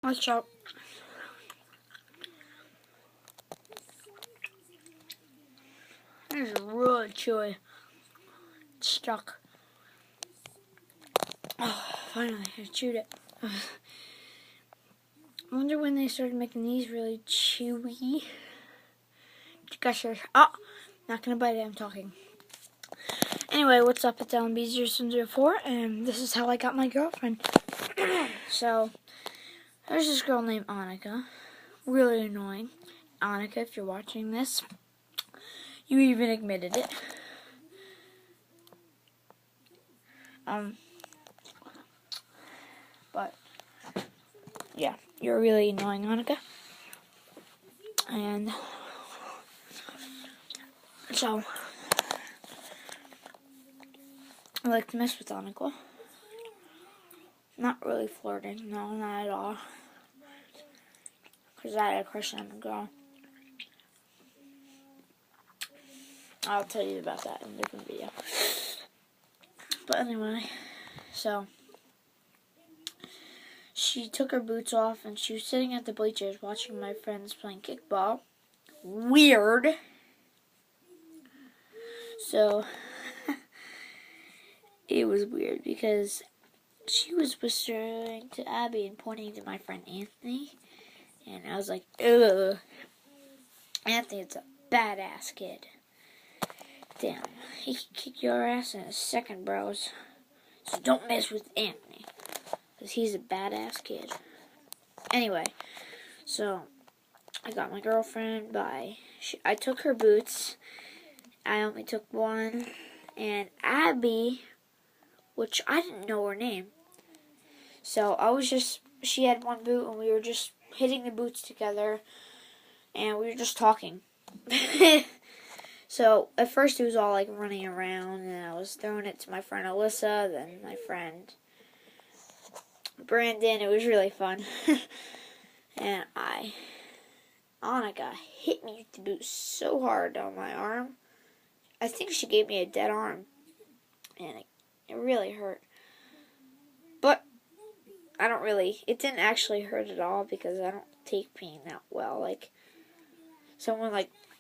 Watch out. This is really chewy. It's stuck. Oh, finally, I chewed it. I wonder when they started making these really chewy. Gushers. Oh, not gonna bite it, I'm talking. Anyway, what's up? It's LMB0704, and this is how I got my girlfriend. So, there's this girl named Annika. Really annoying. Annika, if you're watching this, you even admitted it. But, yeah, you're really annoying, Annika. And, so, I like to mess with Annika. Not really flirting, no, not at all. Because I had a crush on a girl. I'll tell you about that in a different video. But anyway, so she took her boots off and she was sitting at the bleachers watching my friends playing kickball. Weird. So it was weird because she was whispering to Abby and pointing to my friend Anthony. And I was like, ugh. Anthony's a badass kid. Damn, he can kick your ass in a second, bros. So don't mess with Anthony, because he's a badass kid. Anyway, so I got my girlfriend by... I took her boots. I only took one. And Abby, which I didn't know her name. So I was just... She had one boot, and we were just hitting the boots together. And we were just talking. So, at first it was all like running around, and I was throwing it to my friend Alyssa, then my friend Brandon. It was really fun. And Annika hit me with the boot so hard on my arm. I think she gave me a dead arm. And it really hurt. But, it didn't actually hurt at all because I don't take pain that well. Like, someone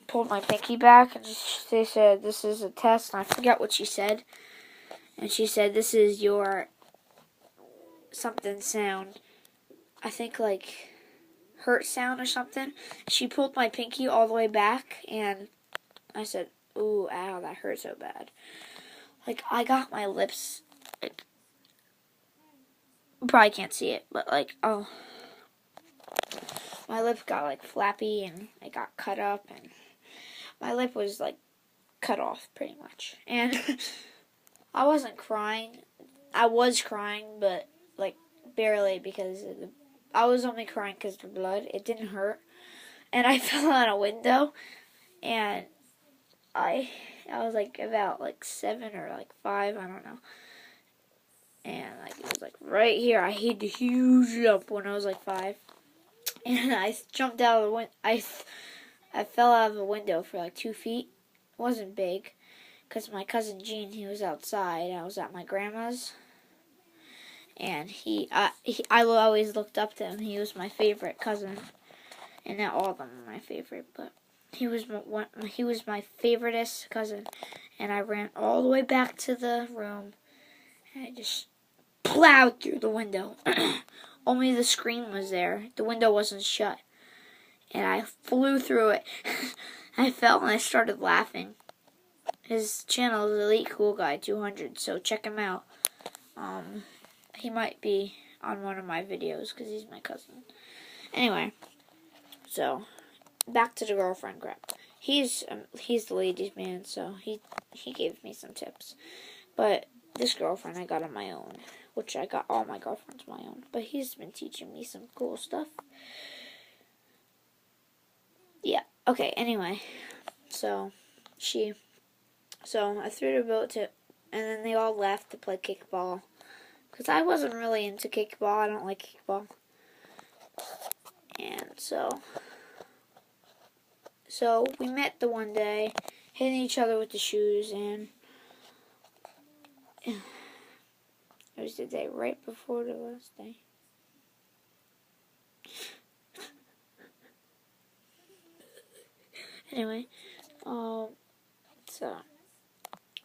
pulled my pinky back, and they said, this is a test, and I forgot what she said. And she said, this is your something sound. I think, hurt sound or something. She pulled my pinky all the way back, and I said, ooh, ow, that hurt so bad. I got my lips, you probably can't see it, but, oh. My lip got, flappy, and it got cut up, and my lip was, cut off, pretty much. And I wasn't crying. I was crying, but, barely, because I was only crying because of the blood. It didn't hurt. And I fell out a window, and I was, about, 7 or, 5, I don't know. And, it was, right here. I hit a huge jump when I was, 5. And I jumped out of the window. I fell out of the window for 2 feet. It wasn't big, because my cousin Gene, he was outside. I was at my grandma's, and I always looked up to him. He was my favorite cousin, and not all of them are my favorite, but he was my favoriteest cousin. And I ran all the way back to the room, and I just plowed through the window. Only the screen was there. The window wasn't shut. And I flew through it. I fell and I started laughing. His channel is Elite Cool Guy 200, so check him out. He might be on one of my videos because he's my cousin. Anyway, so back to the girlfriend crap. He's the ladies' man, so he gave me some tips. But this girlfriend I got on my own, which I got all my girlfriends on my own. But he's been teaching me some cool stuff. Yeah. Okay, anyway. So I threw the boat to, and then they all left to play kickball. Because I wasn't really into kickball. I don't like kickball. And so we met the one day, hitting each other with the shoes, and it was the day right before the last day. Anyway, so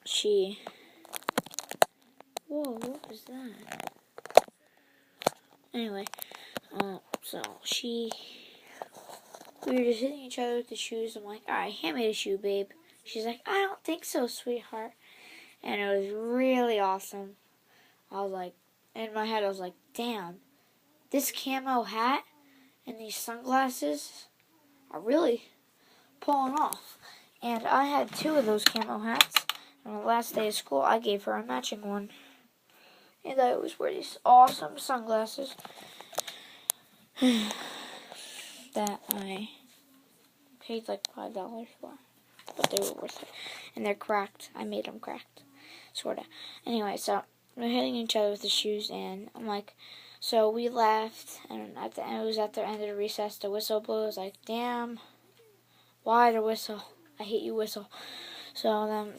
she. Whoa, what was that? Anyway, so we were just hitting each other with the shoes. I'm like, alright, hand me the shoe, babe. She's like, I don't think so, sweetheart. And it was really awesome. I was like, in my head, I was like, damn, this camo hat and these sunglasses are really pulling off. And I had 2 of those camo hats. On the last day of school, I gave her a matching one. And I always wear these awesome sunglasses that I paid like $5 for. But they were worth it. And they're cracked. I made them cracked. Sorta. Anyway, so we're hitting each other with the shoes, and I'm like, so we left, and at the end, it was at the end of the recess, the whistle blew. I was like, damn, why the whistle? I hate you, whistle. So then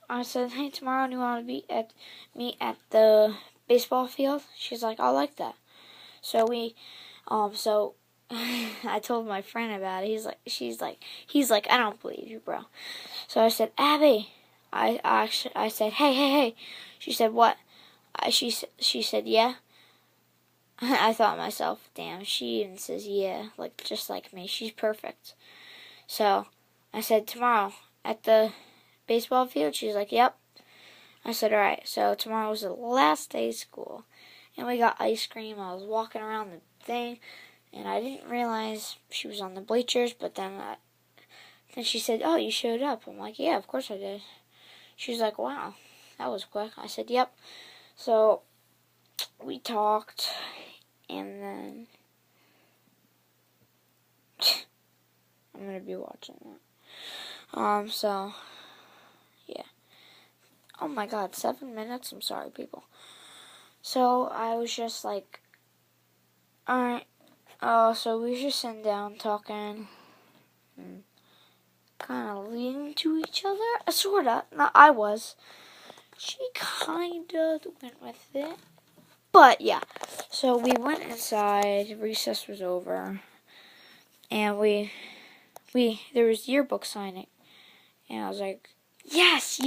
I said, hey, tomorrow do you want to meet at the baseball field? She's like, I like that. So I told my friend about it. He's like, I don't believe you, bro. So I said, Abby, I said, hey. She said, what? She said, yeah. I thought to myself, damn, she even says yeah, like just like me. She's perfect. So I said, tomorrow at the baseball field. She's like, yep. I said, all right. So tomorrow was the last day of school, and we got ice cream. I was walking around the thing, and I didn't realize she was on the bleachers. But then she said, oh, you showed up. I'm like, yeah, of course I did. She's like, wow, that was quick. I said, yep. So we talked, and then I'm gonna be watching that. So yeah. Oh my God, 7 minutes. I'm sorry, people. So I was just like, all right. So we were just sitting down talking, and kind of leaning to each other, sorta. No, I was. She kind of went with it. But, yeah. So we went inside. Recess was over. And there was yearbook signing. And I was like, yes.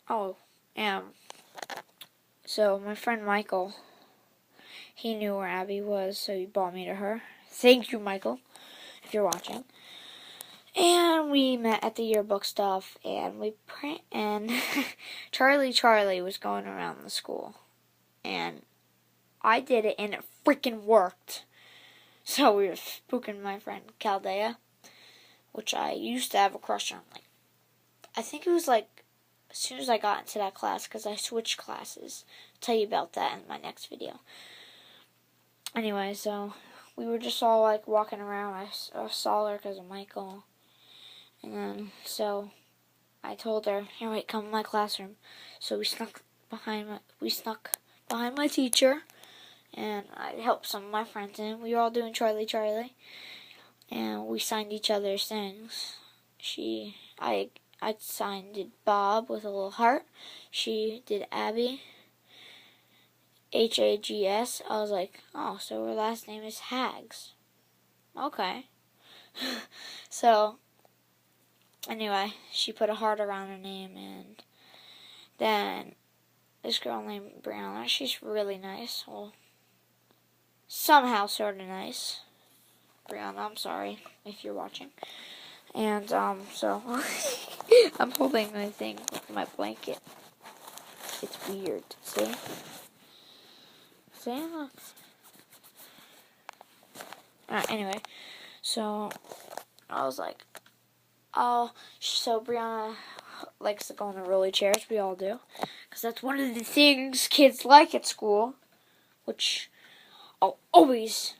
Oh, and so my friend Michael, he knew where Abby was, so he brought me to her. Thank you, Michael, if you're watching. And we met at the yearbook stuff, and and Charlie was going around the school, and I did it, and it freaking worked. So we were spooking my friend Caldea, which I used to have a crush on. Like, I think it was like as soon as I got into that class, because I switched classes. I'll tell you about that in my next video. Anyway, so we were just all like walking around. I saw her because of Michael. And then, so I told her, here, wait, come in my classroom. So we snuck behind my teacher, and I helped some of my friends in. We were all doing Charlie, and we signed each other's things. I signed Bob with a little heart. She did Abby, Hags. I was like, oh, so her last name is Hags. Okay. So anyway, she put a heart around her name, and then this girl named Brianna, she's really nice. Well, somehow sort of nice. Brianna, I'm sorry if you're watching. And, so, I'm holding my thing with my blanket. It's weird, see? See? Anyway, so, I was like, oh, so Brianna likes to go on the rolly chairs. We all do. Because that's one of the things kids like at school. Which I'll always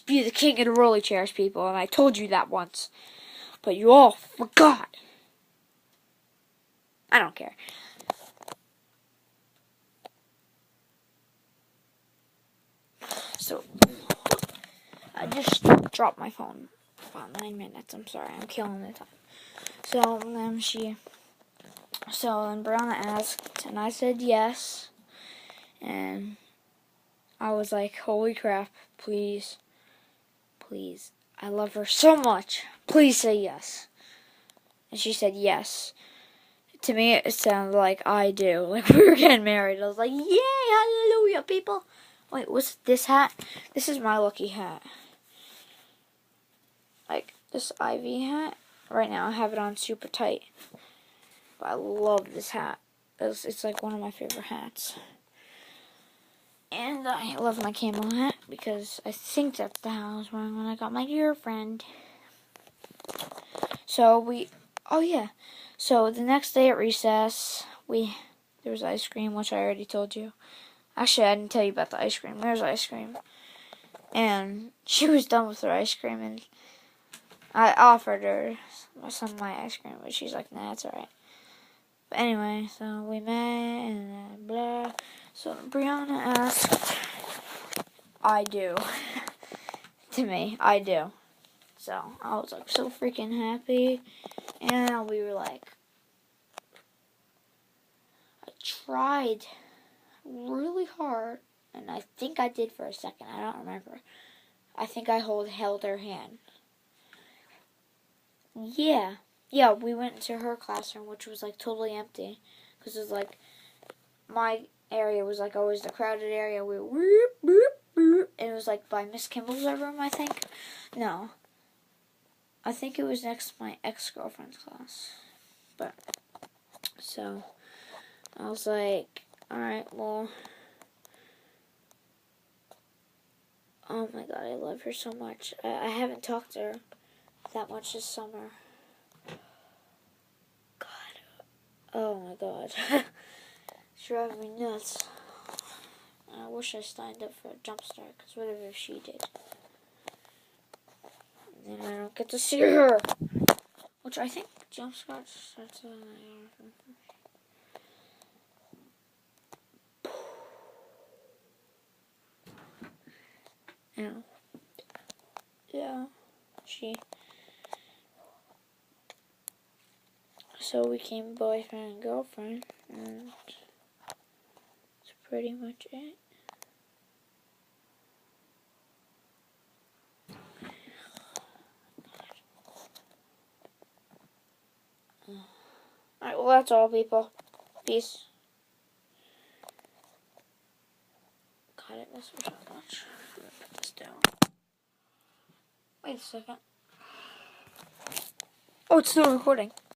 be the king of the rolly chairs, people. And I told you that once. But you all forgot. I don't care. So, I just dropped my phone. About 9 minutes. I'm sorry. I'm killing the time. So, then Brianna asked, and I said yes. And I was like, holy crap, please please. I love her so much. Please say yes. And she said yes. To me, it sounded like I do. Like we were getting married. I was like, yay, hallelujah, people. Wait, what's this hat? This is my lucky hat. Like this Ivy hat. Right now, I have it on super tight. But I love this hat. It's like one of my favorite hats. And I love my camo hat because I think that's the hat I was wearing when I got my girlfriend. So oh yeah. So the next day at recess, there was ice cream, which I already told you. Actually, I didn't tell you about the ice cream. There's ice cream. And she was done with her ice cream, and I offered her some of my ice cream, but she's like, nah, it's alright. But anyway, so we met, and blah. So Brianna asked, I do. To me, I do. So I was like so freaking happy. And we were like, I tried really hard. And I think I did for a second. I don't remember. I think I held her hand. Yeah. Yeah, we went into her classroom, which was like totally empty. Because it was like, my area was like always the crowded area. We were whoop, whoop, whoop. And it was like by Miss Kimball's room, I think. No. I think it was next to my ex-girlfriend's class. But, so, I was like, alright, well, oh my god, I love her so much. I haven't talked to her that much this summer. God. Oh my god. It's driving me nuts. I wish I signed up for a Jumpstart, because whatever she did. And then I don't get to see her. Which I think Jumpstart starts on yeah, so we became boyfriend and girlfriend, and that's pretty much it. Alright, well that's all, people. Peace. God, I miss her so much. I'm gonna put this down. Wait a second. Oh, it's still recording.